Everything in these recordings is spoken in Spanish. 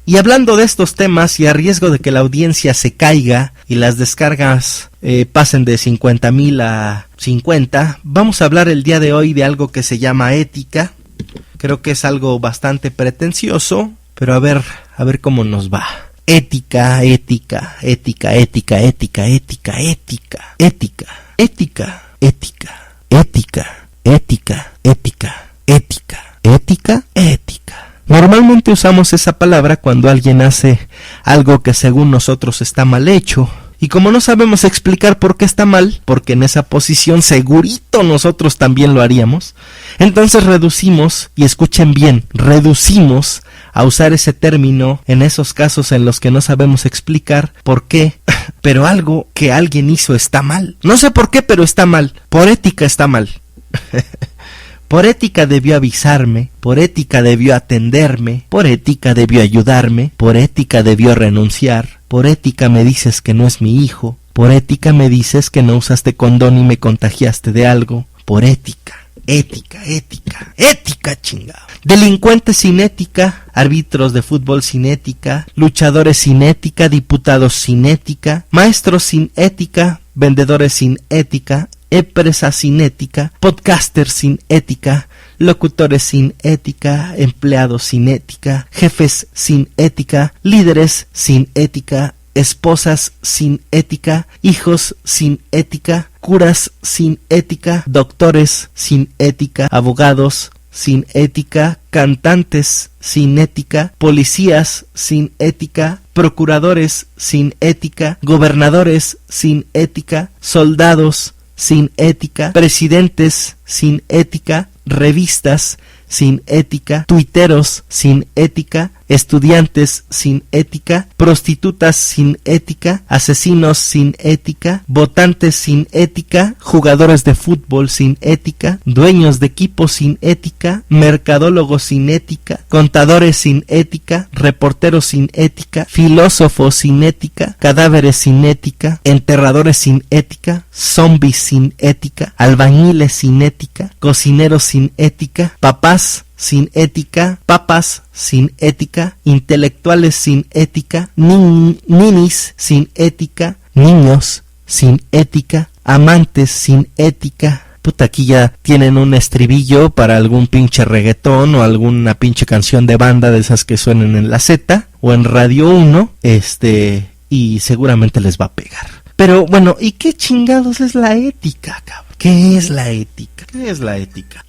Y hablando de estos temas y a riesgo de que la audiencia se caiga y las descargas pasen de 50,000 a 50, vamos a hablar el día de hoy de algo que se llama ética. Creo que es algo bastante pretencioso, pero a ver cómo nos va. Ética, ética, ética, ética, ética, ética, ética, ética, ética, ética, ética, ética, ética, ética, ética, ética. Normalmente usamos esa palabra cuando alguien hace algo que según nosotros está mal hecho. Y como no sabemos explicar por qué está mal, porque en esa posición segurito nosotros también lo haríamos, entonces reducimos, y escuchen bien, reducimos a usar ese término en esos casos en los que no sabemos explicar por qué, pero algo que alguien hizo está mal. No sé por qué, pero está mal. Por ética está mal. Por ética debió avisarme, por ética debió atenderme, por ética debió ayudarme, por ética debió renunciar, por ética me dices que no es mi hijo, por ética me dices que no usaste condón y me contagiaste de algo, por ética, ética, ética, ética chingado. Delincuentes sin ética, árbitros de fútbol sin ética, luchadores sin ética, diputados sin ética, maestros sin ética, vendedores sin ética, empresas sin ética, podcasters sin ética, locutores sin ética, empleados sin ética, jefes sin ética, líderes sin ética, esposas sin ética, hijos sin ética, curas sin ética, doctores sin ética, abogados sin ética, cantantes sin ética, policías sin ética, procuradores sin ética, gobernadores sin ética, soldados sin ética, presidentes sin ética, revistas sin ética, tuiteros sin ética, estudiantes sin ética, prostitutas sin ética, asesinos sin ética, votantes sin ética, jugadores de fútbol sin ética, dueños de equipos sin ética, mercadólogos sin ética, contadores sin ética, reporteros sin ética, filósofos sin ética, cadáveres sin ética, enterradores sin ética, zombies sin ética, albañiles sin ética, cocineros sin ética, papás sin ética, papas sin ética, intelectuales sin ética, ninis sin ética, niños sin ética, amantes sin ética. Puta, aquí ya tienen un estribillo para algún pinche reggaetón o alguna pinche canción de banda de esas que suenan en la Z o en Radio 1, y seguramente les va a pegar. Pero bueno, ¿y qué chingados es la ética, cabrón? ¿Qué es la ética? ¿Qué es la ética?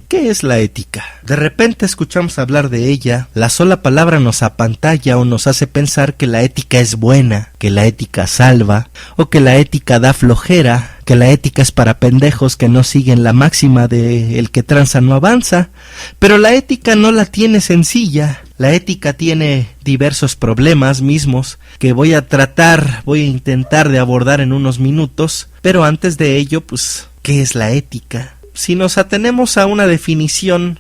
¿Qué es la ética? De repente escuchamos hablar de ella, la sola palabra nos apantalla o nos hace pensar que la ética es buena, que la ética salva, o que la ética da flojera, que la ética es para pendejos que no siguen la máxima de el que tranza no avanza. Pero la ética no la tiene sencilla. La ética tiene diversos problemas mismos que voy a intentar de abordar en unos minutos, pero antes de ello, pues, ¿qué es la ética? Si nos atenemos a una definición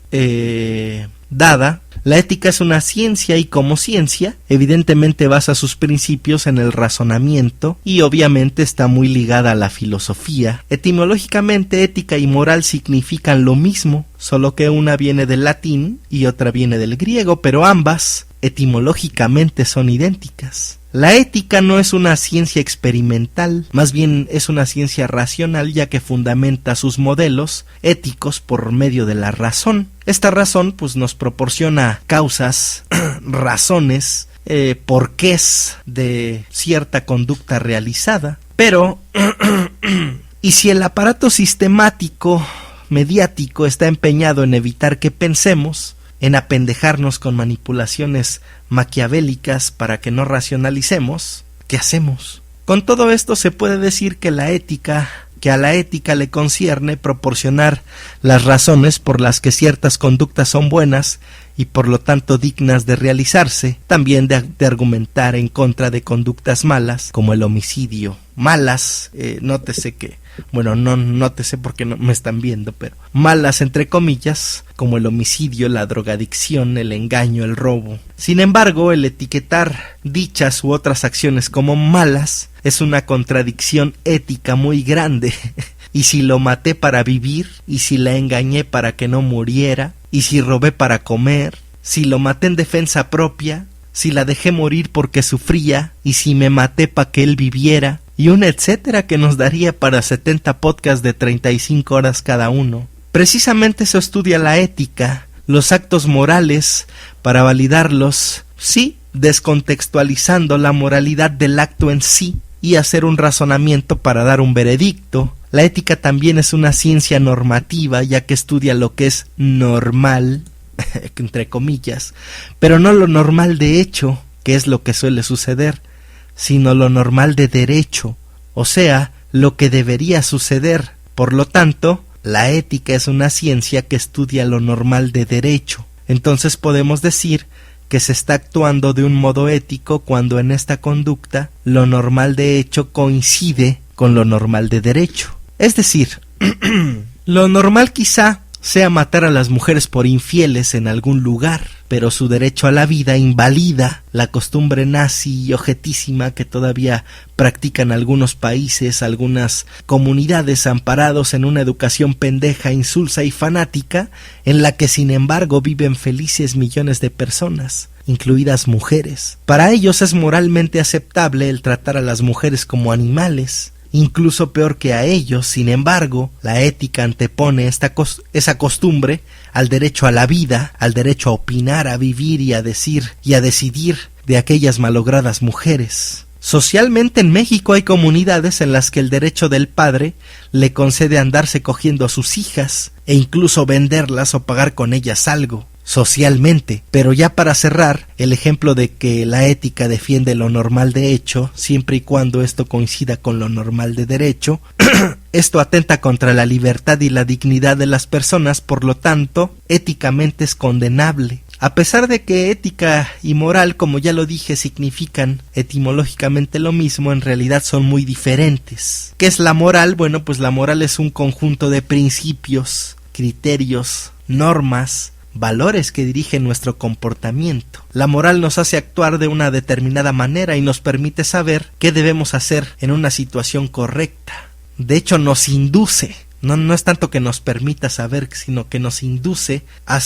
dada, la ética es una ciencia y como ciencia, evidentemente basa sus principios en el razonamiento y obviamente está muy ligada a la filosofía. Etimológicamente, ética y moral significan lo mismo, solo que una viene del latín y otra viene del griego, pero ambas etimológicamente son idénticas. La ética no es una ciencia experimental, más bien es una ciencia racional, ya que fundamenta sus modelos éticos por medio de la razón. Esta razón pues nos proporciona causas, razones, porqués de cierta conducta realizada. Pero, ¿y si el aparato sistemático, mediático, está empeñado en evitar que pensemos, en apendejarnos con manipulaciones maquiavélicas para que no racionalicemos? ¿Qué hacemos? Con todo esto se puede decir que a la ética le concierne proporcionar las razones por las que ciertas conductas son buenas y por lo tanto dignas de realizarse, también de argumentar en contra de conductas malas como el homicidio. Malas, nótese que, bueno, no nótese porque no me están viendo, pero malas entre comillas, como el homicidio, la drogadicción, el engaño, el robo. Sin embargo, el etiquetar dichas u otras acciones como malas es una contradicción ética muy grande. ¿Y si lo maté para vivir? ¿Y si la engañé para que no muriera? ¿Y si robé para comer? si lo maté en defensa propia, si la dejé morir porque sufría, y si me maté para que él viviera, y un etcétera que nos daría para 70 podcasts de 35 horas cada uno. Precisamente eso estudia la ética, los actos morales, para validarlos, sí, descontextualizando la moralidad del acto en sí, y hacer un razonamiento para dar un veredicto. La ética también es una ciencia normativa, ya que estudia lo que es normal, entre comillas, pero no lo normal de hecho, que es lo que suele suceder, sino lo normal de derecho, o sea, lo que debería suceder. Por lo tanto, la ética es una ciencia que estudia lo normal de derecho. Entonces podemos decir que se está actuando de un modo ético cuando en esta conducta lo normal de hecho coincide con lo normal de derecho. Es decir, lo normal quizá sea matar a las mujeres por infieles en algún lugar, pero su derecho a la vida invalida la costumbre nazi y objetísima que todavía practican algunos países, algunas comunidades amparados en una educación pendeja, insulsa y fanática, en la que sin embargo viven felices millones de personas, incluidas mujeres. Para ellos es moralmente aceptable el tratar a las mujeres como animales, incluso peor que a ellos. Sin embargo, la ética antepone esa costumbre al derecho a la vida, al derecho a opinar, a vivir y a decir y a decidir de aquellas malogradas mujeres. Socialmente en México hay comunidades en las que el derecho del padre le concede andarse cogiendo a sus hijas e incluso venderlas o pagar con ellas algo. Socialmente, pero ya para cerrar, el ejemplo de que la ética defiende lo normal de hecho, siempre y cuando esto coincida con lo normal de derecho, esto atenta contra la libertad y la dignidad de las personas, por lo tanto, éticamente es condenable. A pesar de que ética y moral, como ya lo dije, significan etimológicamente lo mismo, en realidad son muy diferentes. ¿Qué es la moral? Bueno, pues la moral es un conjunto de principios, criterios, normas, valores que dirigen nuestro comportamiento. La moral nos hace actuar de una determinada manera y nos permite saber qué debemos hacer en una situación correcta. De hecho, nos induce, no es tanto que nos permita saber, sino que nos induce a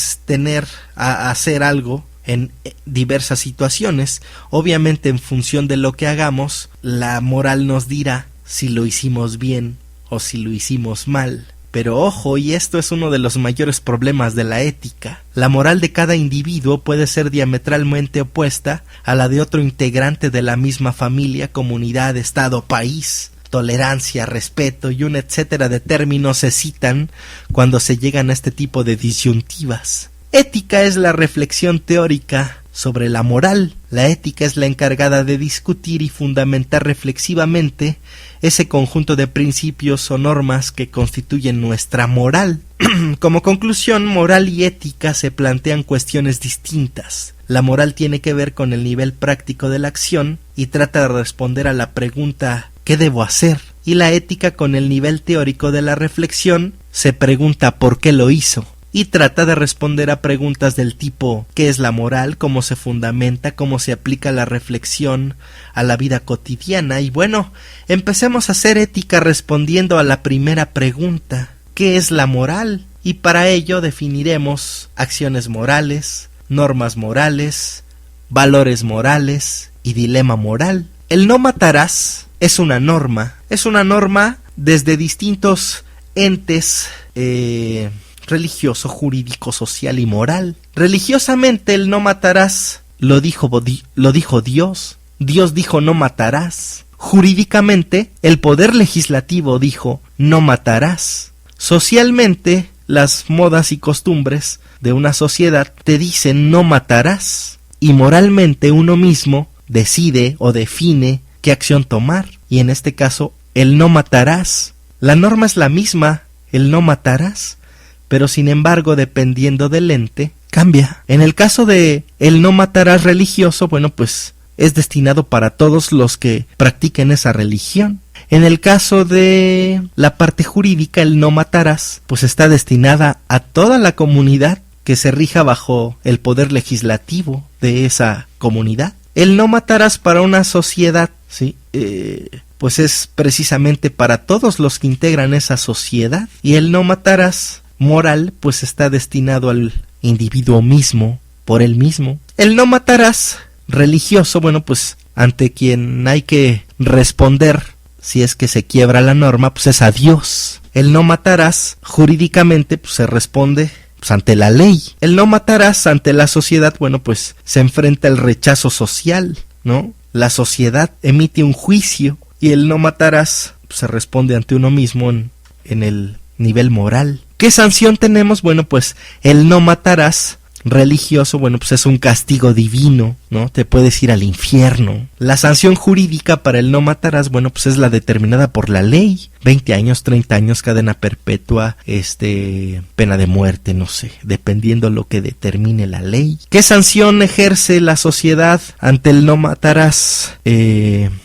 hacer algo en diversas situaciones. Obviamente, en función de lo que hagamos, la moral nos dirá si lo hicimos bien o si lo hicimos mal. Pero ojo, y esto es uno de los mayores problemas de la ética. La moral de cada individuo puede ser diametralmente opuesta a la de otro integrante de la misma familia, comunidad, estado, país. Tolerancia, respeto y un etcétera de términos se citan cuando se llegan a este tipo de disyuntivas. Ética es la reflexión teórica sobre la moral. La ética es la encargada de discutir y fundamentar reflexivamente ese conjunto de principios o normas que constituyen nuestra moral. Como conclusión, moral y ética se plantean cuestiones distintas. La moral tiene que ver con el nivel práctico de la acción y trata de responder a la pregunta ¿qué debo hacer? Y la ética, con el nivel teórico de la reflexión, se pregunta ¿por qué lo hizo? Y trata de responder a preguntas del tipo ¿qué es la moral? ¿Cómo se fundamenta? ¿Cómo se aplica la reflexión a la vida cotidiana? Y bueno, empecemos a hacer ética respondiendo a la primera pregunta: ¿qué es la moral? Y para ello definiremos acciones morales, normas morales, valores morales y dilema moral. El no matarás es una norma desde distintos entes religioso, jurídico, social y moral. Religiosamente el no matarás lo dijo Dios. Dios dijo no matarás. Jurídicamente el poder legislativo dijo no matarás. Socialmente las modas y costumbres de una sociedad te dicen no matarás. Y moralmente uno mismo decide o define qué acción tomar. Y en este caso el no matarás. La norma es la misma, el no matarás, pero sin embargo, dependiendo del ente, cambia. En el caso de el no matarás religioso, bueno, pues es destinado para todos los que practiquen esa religión. En el caso de la parte jurídica, el no matarás, pues está destinada a toda la comunidad que se rija bajo el poder legislativo de esa comunidad. El no matarás para una sociedad, ¿sí? Pues es precisamente para todos los que integran esa sociedad. Y el no matarás moral pues está destinado al individuo mismo, por él mismo. El no matarás religioso, bueno, pues ante quien hay que responder si es que se quiebra la norma, pues es a Dios. El no matarás jurídicamente pues se responde pues ante la ley. El no matarás ante la sociedad, bueno, pues se enfrenta al rechazo social, ¿no? La sociedad emite un juicio y el no matarás pues, se responde ante uno mismo en el nivel moral. ¿Qué sanción tenemos? Bueno, pues el no matarás religioso, bueno, pues es un castigo divino, ¿no? Te puedes ir al infierno. La sanción jurídica para el no matarás, bueno, pues es la determinada por la ley. 20 años, 30 años, cadena perpetua, pena de muerte, no sé, dependiendo lo que determine la ley. ¿Qué sanción ejerce la sociedad ante el no matarás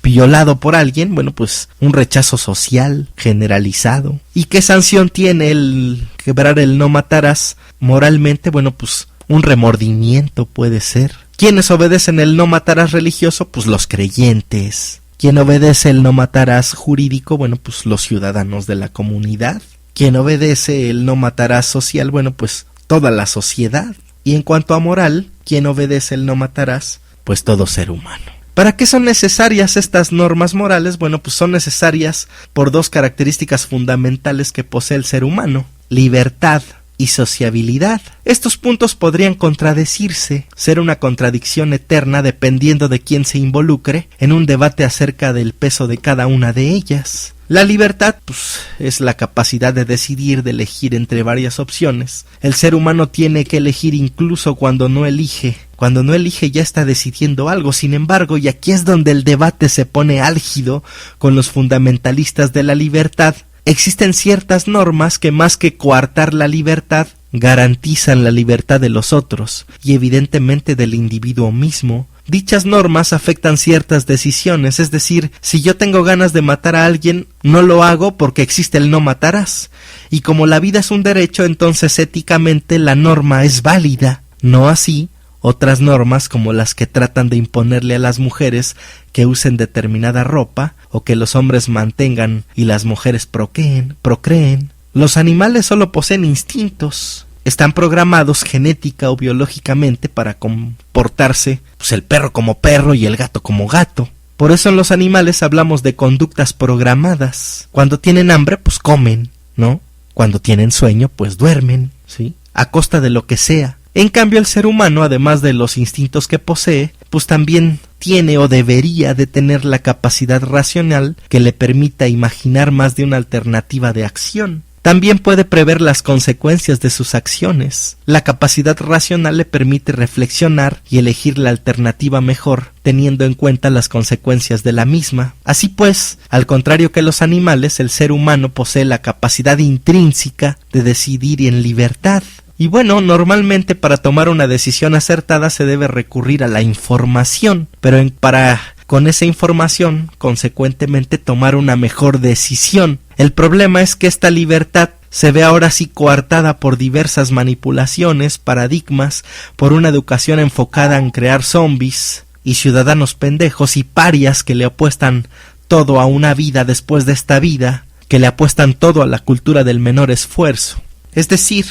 violado por alguien? Bueno, pues un rechazo social generalizado. ¿Y qué sanción tiene el quebrar el no matarás moralmente? Bueno, pues un remordimiento puede ser. ¿Quiénes obedecen el no matarás religioso? Pues los creyentes. ¿Quién obedece el no matarás jurídico? Bueno, pues los ciudadanos de la comunidad. ¿Quién obedece el no matarás social? Bueno, pues toda la sociedad. Y en cuanto a moral, ¿quién obedece el no matarás? Pues todo ser humano. ¿Para qué son necesarias estas normas morales? Bueno, pues son necesarias por dos características fundamentales que posee el ser humano: libertad y sociabilidad. Estos puntos podrían contradecirse, ser una contradicción eterna dependiendo de quién se involucre en un debate acerca del peso de cada una de ellas. La libertad, pues, es la capacidad de decidir, de elegir entre varias opciones. El ser humano tiene que elegir incluso cuando no elige. Cuando no elige ya está decidiendo algo. Sin embargo, y aquí es donde el debate se pone álgido con los fundamentalistas de la libertad, existen ciertas normas que más que coartar la libertad, garantizan la libertad de los otros y evidentemente del individuo mismo. Dichas normas afectan ciertas decisiones, es decir, si yo tengo ganas de matar a alguien, no lo hago porque existe el no matarás. Y como la vida es un derecho, entonces éticamente la norma es válida. No así otras normas como las que tratan de imponerle a las mujeres que usen determinada ropa o que los hombres mantengan y las mujeres procreen. Los animales solo poseen instintos. Están programados genética o biológicamente para comportarse, pues el perro como perro y el gato como gato. Por eso en los animales hablamos de conductas programadas. Cuando tienen hambre, pues comen, ¿no? Cuando tienen sueño, pues duermen, ¿sí? A costa de lo que sea. En cambio, el ser humano, además de los instintos que posee, pues también tiene o debería de tener la capacidad racional que le permita imaginar más de una alternativa de acción. También puede prever las consecuencias de sus acciones. La capacidad racional le permite reflexionar y elegir la alternativa mejor, teniendo en cuenta las consecuencias de la misma. Así pues, al contrario que los animales, el ser humano posee la capacidad intrínseca de decidir en libertad. Y bueno, normalmente para tomar una decisión acertada se debe recurrir a la información, pero para con esa información, consecuentemente, tomar una mejor decisión. El problema es que esta libertad se ve ahora sí coartada por diversas manipulaciones, paradigmas, por una educación enfocada en crear zombies y ciudadanos pendejos y parias que le apuestan todo a una vida después de esta vida, que le apuestan todo a la cultura del menor esfuerzo. Es decir,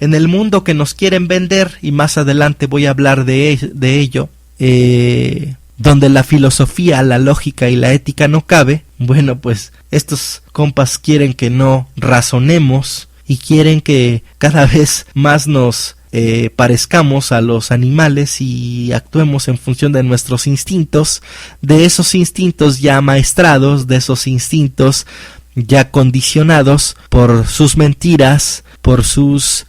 en el mundo que nos quieren vender, y más adelante voy a hablar de ello, donde la filosofía, la lógica y la ética no cabe, bueno, pues estos compas quieren que no razonemos y quieren que cada vez más nos parezcamos a los animales y actuemos en función de nuestros instintos, de esos instintos ya maestrados, de esos instintos ya condicionados por sus mentiras, por sus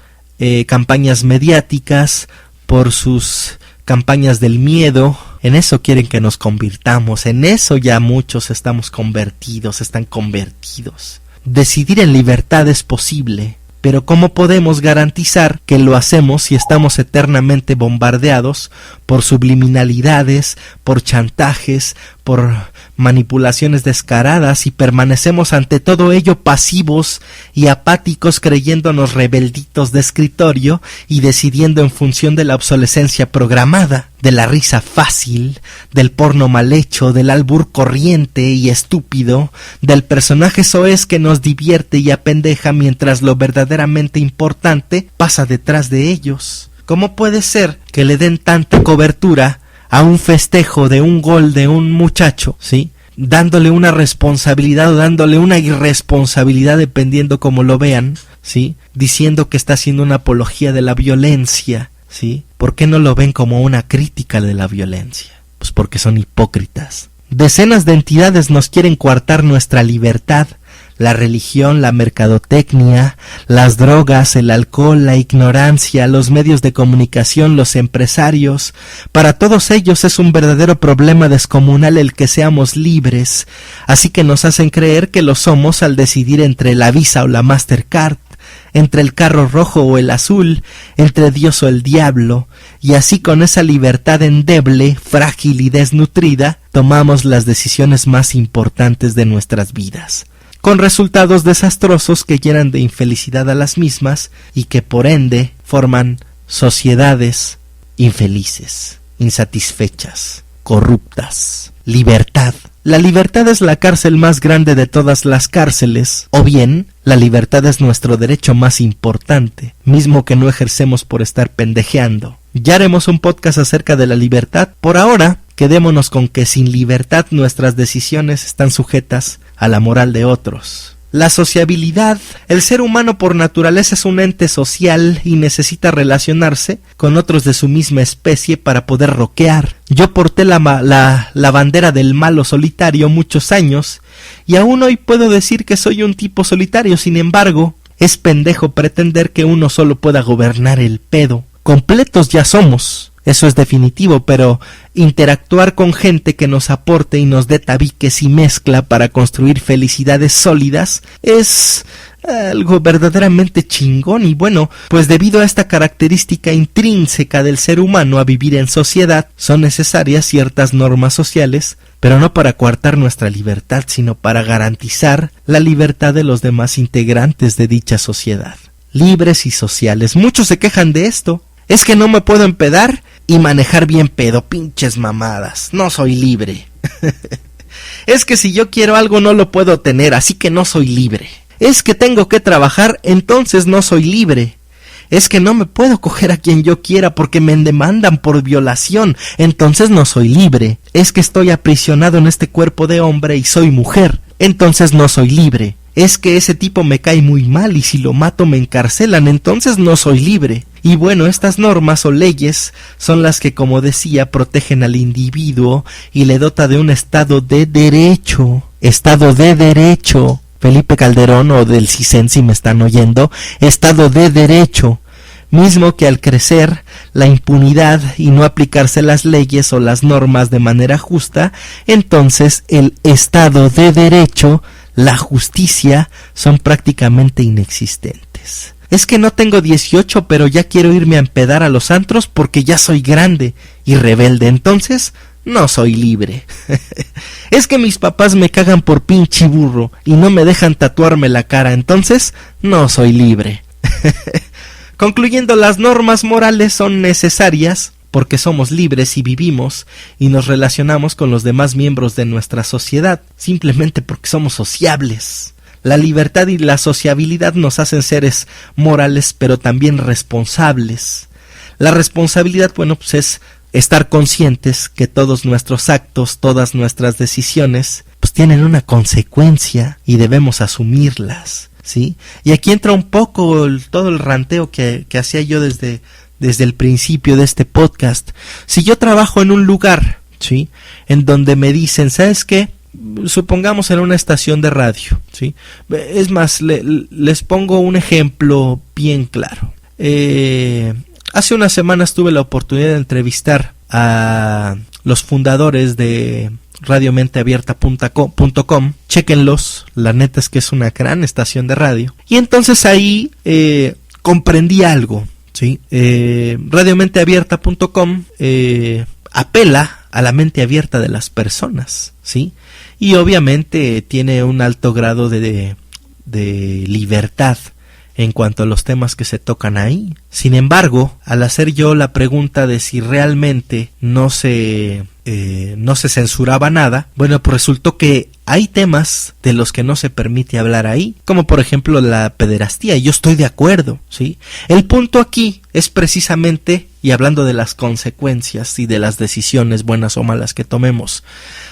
campañas mediáticas, por sus campañas del miedo. En eso quieren que nos convirtamos, en eso ya muchos están convertidos. Decidir en libertad es posible, pero ¿cómo podemos garantizar que lo hacemos si estamos eternamente bombardeados por subliminalidades, por chantajes, por manipulaciones descaradas y permanecemos ante todo ello pasivos y apáticos, creyéndonos rebelditos de escritorio y decidiendo en función de la obsolescencia programada, de la risa fácil, del porno mal hecho, del albur corriente y estúpido, del personaje soez que nos divierte y apendeja mientras lo verdaderamente importante pasa detrás de ellos? ¿Cómo puede ser que le den tanta cobertura a un festejo de un gol de un muchacho, ¿sí? Dándole una responsabilidad o dándole una irresponsabilidad dependiendo cómo lo vean, ¿sí? Diciendo que está haciendo una apología de la violencia, ¿sí? ¿Por qué no lo ven como una crítica de la violencia? Pues porque son hipócritas. Decenas de entidades nos quieren coartar nuestra libertad. La religión, la mercadotecnia, las drogas, el alcohol, la ignorancia, los medios de comunicación, los empresarios. Para todos ellos es un verdadero problema descomunal el que seamos libres, así que nos hacen creer que lo somos al decidir entre la Visa o la Mastercard, entre el carro rojo o el azul, entre Dios o el diablo, y así con esa libertad endeble, frágil y desnutrida, tomamos las decisiones más importantes de nuestras vidas, con resultados desastrosos que llenan de infelicidad a las mismas y que por ende forman sociedades infelices, insatisfechas, corruptas. Libertad. La libertad es la cárcel más grande de todas las cárceles, o bien, la libertad es nuestro derecho más importante, mismo que no ejercemos por estar pendejeando. Ya haremos un podcast acerca de la libertad. Por ahora, quedémonos con que sin libertad nuestras decisiones están sujetas a la moral de otros. La sociabilidad. El ser humano por naturaleza es un ente social y necesita relacionarse con otros de su misma especie para poder roquear. Yo porté la bandera del malo solitario muchos años y aún hoy puedo decir que soy un tipo solitario. Sin embargo, es pendejo pretender que uno solo pueda gobernar el pedo. Completos ya somos, eso es definitivo, pero interactuar con gente que nos aporte y nos dé tabiques y mezcla para construir felicidades sólidas es algo verdaderamente chingón. Y bueno, pues debido a esta característica intrínseca del ser humano a vivir en sociedad, son necesarias ciertas normas sociales, pero no para coartar nuestra libertad, sino para garantizar la libertad de los demás integrantes de dicha sociedad. Libres y sociales. Muchos se quejan de esto. Es que no me puedo empedar y manejar bien pedo, pinches mamadas, no soy libre. Es que si yo quiero algo no lo puedo tener, así que no soy libre. Es que tengo que trabajar, entonces no soy libre. Es que no me puedo coger a quien yo quiera porque me demandan por violación, entonces no soy libre. Es que estoy aprisionado en este cuerpo de hombre y soy mujer, entonces no soy libre. Es que ese tipo me cae muy mal y si lo mato me encarcelan, entonces no soy libre. Y bueno, estas normas o leyes son las que, como decía, protegen al individuo y le dota de un estado de derecho. Estado de derecho. Felipe Calderón o del CISEN, si me están oyendo, estado de derecho. Mismo que al crecer la impunidad y no aplicarse las leyes o las normas de manera justa, entonces el estado de derecho, la justicia, son prácticamente inexistentes. Es que no tengo 18, pero ya quiero irme a empedar a los antros porque ya soy grande y rebelde, entonces no soy libre. Es que mis papás me cagan por pinche burro y no me dejan tatuarme la cara, entonces no soy libre. Concluyendo, las normas morales son necesarias porque somos libres y vivimos y nos relacionamos con los demás miembros de nuestra sociedad, simplemente porque somos sociables. La libertad y la sociabilidad nos hacen seres morales, pero también responsables. La responsabilidad, bueno, pues es estar conscientes que todos nuestros actos, todas nuestras decisiones, pues tienen una consecuencia y debemos asumirlas, ¿sí? Y aquí entra un poco todo el ranteo que hacía yo desde el principio de este podcast. Si yo trabajo en un lugar, ¿sí?, en donde me dicen, ¿sabes qué? Supongamos en una estación de radio, ¿sí? Es más, les pongo un ejemplo bien claro. Hace unas semanas tuve la oportunidad de entrevistar a los fundadores de radiomenteabierta.com. Chéquenlos, la neta es que es una gran estación de radio. Y entonces ahí comprendí algo, ¿sí? Radiomenteabierta.com apela a la mente abierta de las personas, ¿sí? Y obviamente tiene un alto grado de libertad en cuanto a los temas que se tocan ahí. Sin embargo, al hacer yo la pregunta de si realmente no se no se censuraba nada, bueno, pues resultó que hay temas de los que no se permite hablar ahí, como por ejemplo la pederastía, y yo estoy de acuerdo, ¿sí? El punto aquí es precisamente, y hablando de las consecuencias y de las decisiones buenas o malas que tomemos,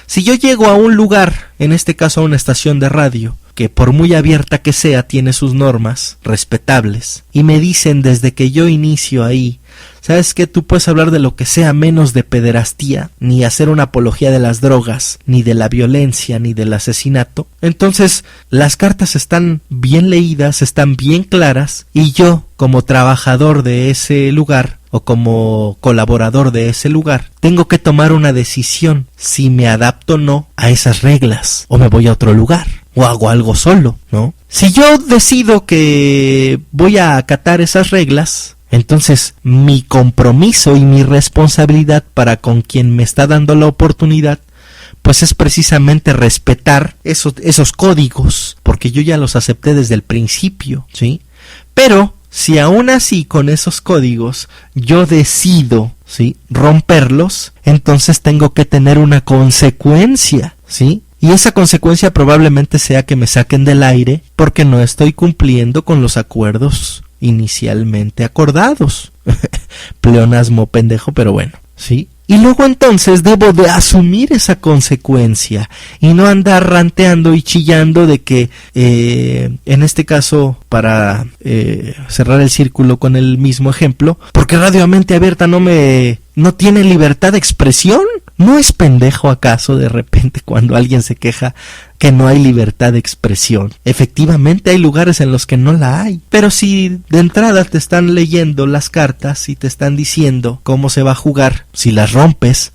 si yo llego a un lugar, en este caso a una estación de radio, que por muy abierta que sea tiene sus normas respetables, y me dicen desde que yo inicio ahí, ¿sabes qué? Tú puedes hablar de lo que sea menos de pederastía, ni hacer una apología de las drogas, ni de la violencia, ni del asesinato. Entonces, las cartas están bien leídas, están bien claras, y yo, como trabajador de ese lugar, o como colaborador de ese lugar, tengo que tomar una decisión si me adapto o no a esas reglas, o me voy a otro lugar, o hago algo solo, ¿no? Si yo decido que voy a acatar esas reglas, entonces mi compromiso y mi responsabilidad para con quien me está dando la oportunidad, pues es precisamente respetar esos códigos, porque yo ya los acepté desde el principio, ¿sí? Pero si aún así con esos códigos yo decido, ¿sí?, romperlos, entonces tengo que tener una consecuencia, ¿sí? Y esa consecuencia probablemente sea que me saquen del aire porque no estoy cumpliendo con los acuerdos inicialmente acordados. Pleonasmo pendejo, pero bueno, ¿sí? Y luego entonces debo de asumir esa consecuencia y no andar ranteando y chillando de que, en este caso, para cerrar el círculo con el mismo ejemplo, porque Radio Mente Abierta no tiene libertad de expresión. ¿No es pendejo acaso de repente cuando alguien se queja que no hay libertad de expresión? Efectivamente hay lugares en los que no la hay, pero si de entrada te están leyendo las cartas y te están diciendo cómo se va a jugar, si las rompes,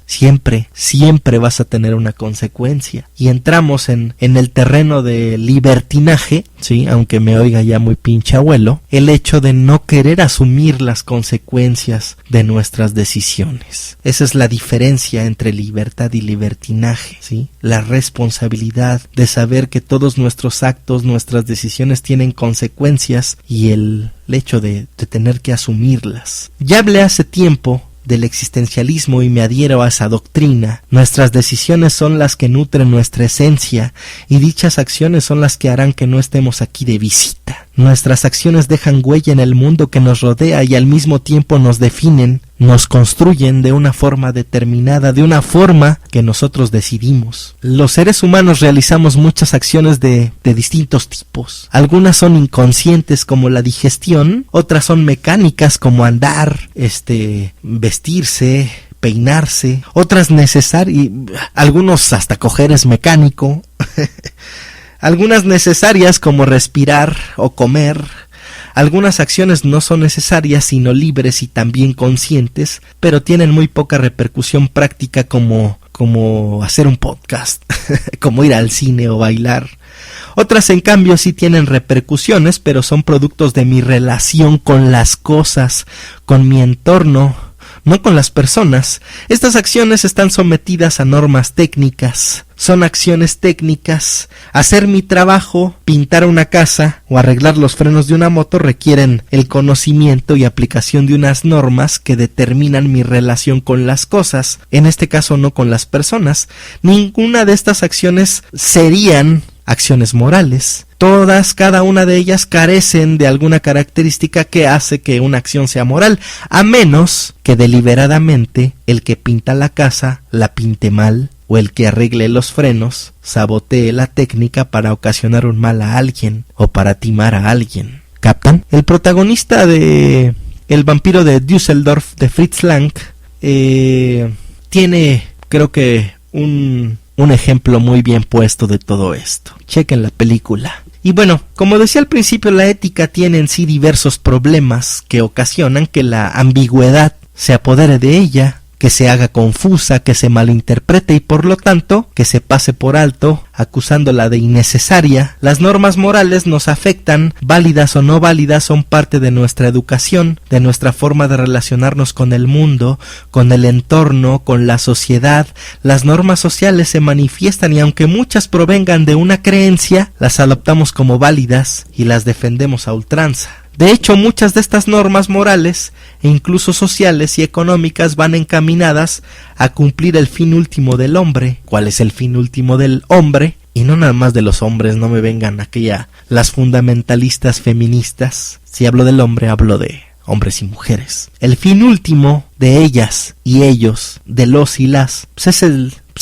siempre vas a tener una consecuencia. Y entramos en el terreno de libertinaje, sí, aunque me oiga ya muy pinche abuelo, el hecho de no querer asumir las consecuencias de nuestras decisiones. Esa es la diferencia entre libertad y libertinaje, ¿sí? La responsabilidad de saber que todos nuestros actos, nuestras decisiones tienen consecuencias y el hecho de tener que asumirlas. Ya hablé hace tiempo del existencialismo y me adhiero a esa doctrina. Nuestras decisiones son las que nutren nuestra esencia y dichas acciones son las que harán que no estemos aquí de visita. Nuestras acciones dejan huella en el mundo que nos rodea y al mismo tiempo nos definen, nos construyen de una forma determinada, de una forma que nosotros decidimos. Los seres humanos realizamos muchas acciones de distintos tipos. Algunas son inconscientes como la digestión, otras son mecánicas como andar, vestirse, peinarse, otras necesarias, algunos hasta coger es mecánico. Algunas necesarias como respirar o comer. Algunas acciones no son necesarias sino libres y también conscientes, pero tienen muy poca repercusión práctica como hacer un podcast, como ir al cine o bailar. Otras en cambio sí tienen repercusiones, pero son productos de mi relación con las cosas, con mi entorno, no con las personas. Estas acciones están sometidas a normas técnicas. Son acciones técnicas. Hacer mi trabajo, pintar una casa o arreglar los frenos de una moto requieren el conocimiento y aplicación de unas normas que determinan mi relación con las cosas, en este caso no con las personas. Ninguna de estas acciones serían acciones morales. Cada una de ellas carecen de alguna característica que hace que una acción sea moral, a menos que deliberadamente el que pinta la casa la pinte mal, o el que arregle los frenos sabotee la técnica para ocasionar un mal a alguien, o para timar a alguien. ¿Captan? El protagonista de El vampiro de Düsseldorf de Fritz Lang tiene, creo que, un ejemplo muy bien puesto de todo esto. Chequen la película. Y bueno, como decía al principio, la ética tiene en sí diversos problemas que ocasionan que la ambigüedad se apodere de ella, que se haga confusa, que se malinterprete y por lo tanto que se pase por alto, acusándola de innecesaria. Las normas morales nos afectan, válidas o no válidas, son parte de nuestra educación, de nuestra forma de relacionarnos con el mundo, con el entorno, con la sociedad. Las normas sociales se manifiestan y aunque muchas provengan de una creencia, las adoptamos como válidas y las defendemos a ultranza. De hecho, muchas de estas normas morales e incluso sociales y económicas van encaminadas a cumplir el fin último del hombre. ¿Cuál es el fin último del hombre? Y no nada más de los hombres, no me vengan las fundamentalistas feministas. Si hablo del hombre, hablo de hombres y mujeres. El fin último de ellas y ellos, de los y las, pues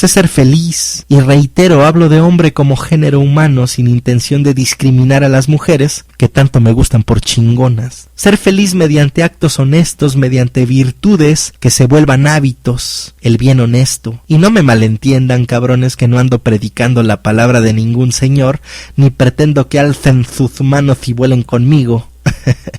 es ser feliz. Y reitero, hablo de hombre como género humano sin intención de discriminar a las mujeres, que tanto me gustan por chingonas. Ser feliz mediante actos honestos, mediante virtudes que se vuelvan hábitos, el bien honesto. Y no me malentiendan, cabrones, que no ando predicando la palabra de ningún señor, ni pretendo que alcen sus manos y vuelen conmigo.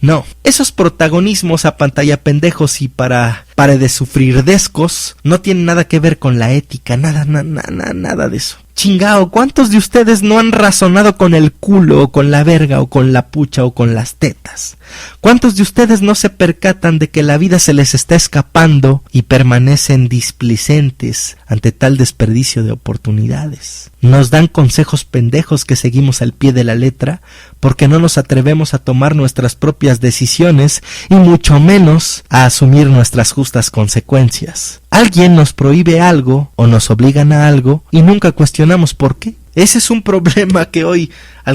No, esos protagonismos a pantalla pendejos y pare de sufrir descos no tienen nada que ver con la ética, nada de eso. Chingao, ¿cuántos de ustedes no han razonado con el culo, o con la verga, o con la pucha, o con las tetas? ¿Cuántos de ustedes no se percatan de que la vida se les está escapando y permanecen displicentes ante tal desperdicio de oportunidades? Nos dan consejos pendejos que seguimos al pie de la letra porque no nos atrevemos a tomar nuestras propias decisiones y mucho menos a asumir nuestras justas consecuencias. Alguien nos prohíbe algo o nos obligan a algo y nunca cuestionamos por qué. Ese es un problema al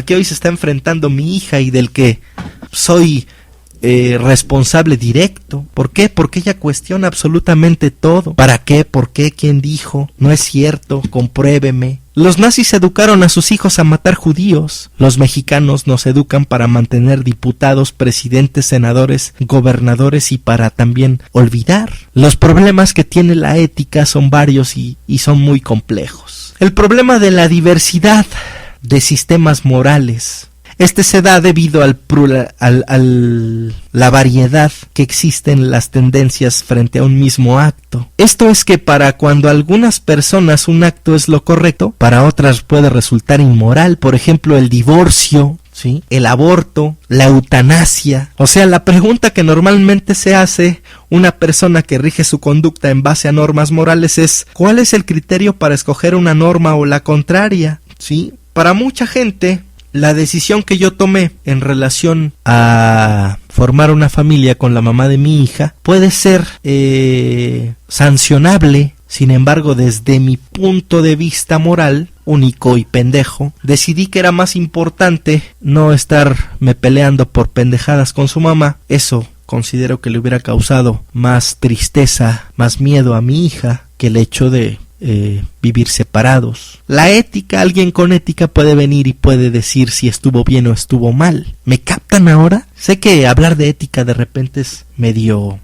que hoy se está enfrentando mi hija y del que soy responsable directo. ¿Por qué? Porque ella cuestiona absolutamente todo. ¿Para qué? ¿Por qué? ¿Quién dijo? No es cierto, compruébeme. Los nazis educaron a sus hijos a matar judíos. Los mexicanos nos educan para mantener diputados, presidentes, senadores, gobernadores y para también olvidar. Los problemas que tiene la ética son varios y son muy complejos. El problema de la diversidad de sistemas morales. Se da debido a la variedad que existe en las tendencias frente a un mismo acto. Esto es que para cuando algunas personas un acto es lo correcto, para otras puede resultar inmoral. Por ejemplo, el divorcio, ¿sí? El aborto, la eutanasia. O sea, la pregunta que normalmente se hace una persona que rige su conducta en base a normas morales es ¿cuál es el criterio para escoger una norma o la contraria? ¿Sí? Para mucha gente, la decisión que yo tomé en relación a formar una familia con la mamá de mi hija puede ser sancionable. Sin embargo, desde mi punto de vista moral, único y pendejo, decidí que era más importante no estarme peleando por pendejadas con su mamá. Eso considero que le hubiera causado más tristeza, más miedo a mi hija que el hecho de vivir separados. La ética, alguien con ética puede venir y puede decir si estuvo bien o estuvo mal. ¿Me captan ahora? Sé que hablar de ética de repente es medio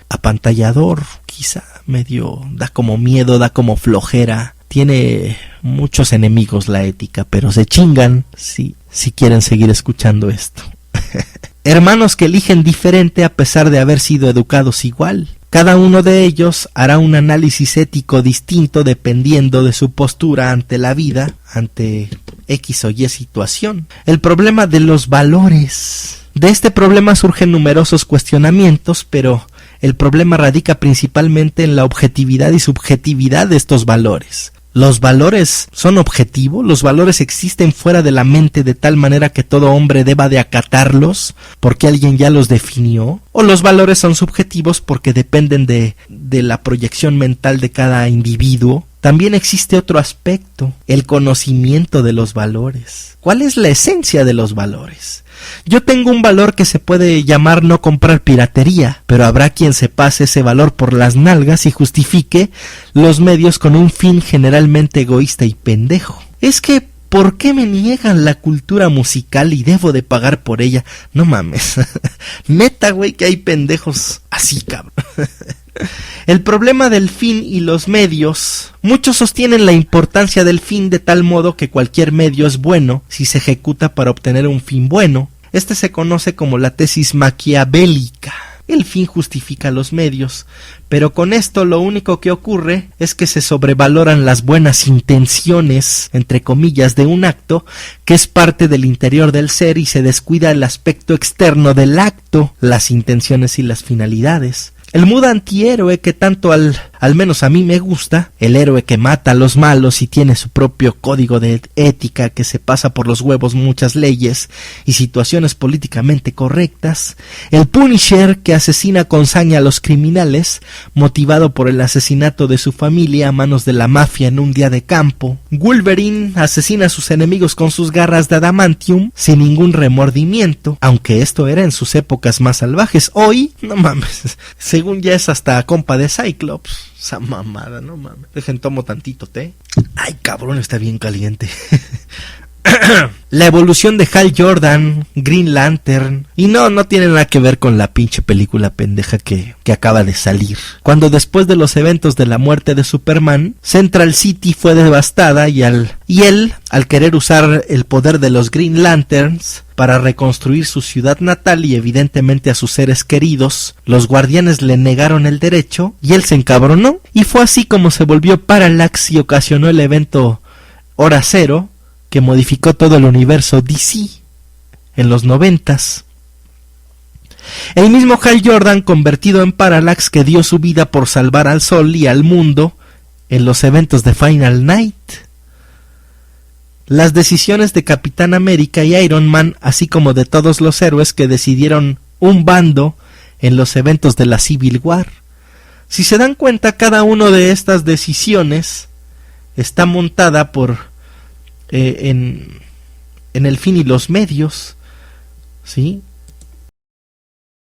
apantallador, quizá medio da como miedo, da como flojera. Tiene muchos enemigos la ética, pero se chingan si quieren seguir escuchando esto. Hermanos que eligen diferente a pesar de haber sido educados igual. Cada uno de ellos hará un análisis ético distinto dependiendo de su postura ante la vida, ante X o Y situación. El problema de los valores. De este problema surgen numerosos cuestionamientos, pero el problema radica principalmente en la objetividad y subjetividad de estos valores. ¿Los valores son objetivos? ¿Los valores existen fuera de la mente de tal manera que todo hombre deba de acatarlos porque alguien ya los definió? ¿O los valores son subjetivos porque dependen de la proyección mental de cada individuo? También existe otro aspecto, el conocimiento de los valores. ¿Cuál es la esencia de los valores? Yo tengo un valor que se puede llamar no comprar piratería, pero habrá quien se pase ese valor por las nalgas y justifique los medios con un fin generalmente egoísta y pendejo. Es que, ¿por qué me niegan la cultura musical y debo de pagar por ella? No mames. Neta, güey, que hay pendejos así, cabrón. El problema del fin y los medios. Muchos sostienen la importancia del fin de tal modo que cualquier medio es bueno si se ejecuta para obtener un fin bueno. Se conoce como la tesis maquiavélica. El fin justifica los medios, pero con esto lo único que ocurre es que se sobrevaloran las buenas intenciones, entre comillas, de un acto que es parte del interior del ser y se descuida el aspecto externo del acto, las intenciones y las finalidades. El mood antihéroe que tanto al al menos a mí me gusta, el héroe que mata a los malos y tiene su propio código de ética que se pasa por los huevos muchas leyes y situaciones políticamente correctas, el Punisher que asesina con saña a los criminales, motivado por el asesinato de su familia a manos de la mafia en un día de campo, Wolverine asesina a sus enemigos con sus garras de adamantium sin ningún remordimiento, aunque esto era en sus épocas más salvajes. Hoy, no mames, según ya es hasta compa de Cyclops. Esa mamada, no mames. Dejen tomo tantito té. Ay, cabrón, está bien caliente. La evolución de Hal Jordan, Green Lantern, y no tiene nada que ver con la pinche película pendeja que acaba de salir. Cuando después de los eventos de la muerte de Superman, Central City fue devastada y él, al querer usar el poder de los Green Lanterns para reconstruir su ciudad natal y evidentemente a sus seres queridos, los guardianes le negaron el derecho y él se encabronó, y fue así como se volvió Parallax y ocasionó el evento Hora Cero, que modificó todo el universo DC en los 90s. El mismo Hal Jordan, convertido en Parallax, que dio su vida por salvar al sol y al mundo en los eventos de Final Night. Las decisiones de Capitán América y Iron Man, así como de todos los héroes que decidieron un bando en los eventos de la Civil War. Si se dan cuenta, cada una de estas decisiones está montada por en el fin y los medios, ¿sí?